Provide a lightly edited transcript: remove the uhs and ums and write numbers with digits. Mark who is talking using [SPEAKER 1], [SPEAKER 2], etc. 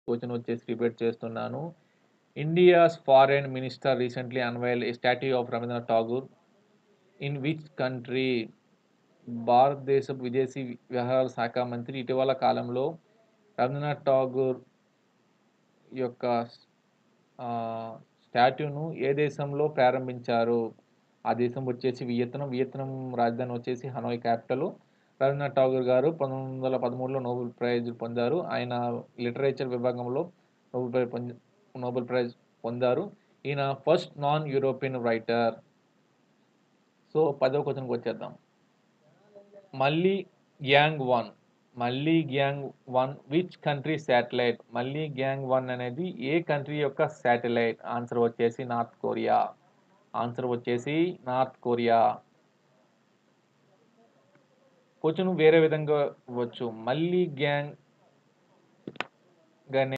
[SPEAKER 1] Question వచ్చేసి repeat చేస్తున్నాను. India's foreign minister recently unveiled a statue of Rabindranath Tagore in which country? భారతదేశపు విదేశీ వ్యవహారాల శాఖ మంత్రి ఇటీవల కాలంలో రవీంద్రనాథ్ ఠాగూర్ యొక్క స్టాట్యూను ఏ దేశంలో ప్రారంభించారు? ఆ దేశం వచ్చేసి వియత్నాం. వియత్నాం రాజధాని వచ్చేసి హనోయ్ క్యాపిటల్. రవీంద్రనాథ్ ఠాగూర్ గారు 1913లో నోబెల్ ప్రైజ్ పొందారు. ఆయన లిటరేచర్ విభాగంలో నోబెల్ ప్రైజ్ పొంది నోబెల్ ప్రైజ్ పొందారు. ఈయన first non European writer. So, 10వ క్వెషన్‌కి వచ్చేద్దాం. మల్లీ గ్యాంగ్ 1 మల్లీ గ్యాంగ్ 1 విచ్ కంట్రీ శాటిలైట్? మల్లీ గ్యాంగ్ 1 అనేది ఏ కంట్రీ యొక్క శాటిలైట్? ఆన్సర్ వచ్చేసి నార్త్ కొరియా. ఆన్సర్ వచ్చేసి నార్త్ కొరియా. క్వెషన్ వేరే విధంగా ఇవ్వచ్చు. మల్లీ గ్యాంగ్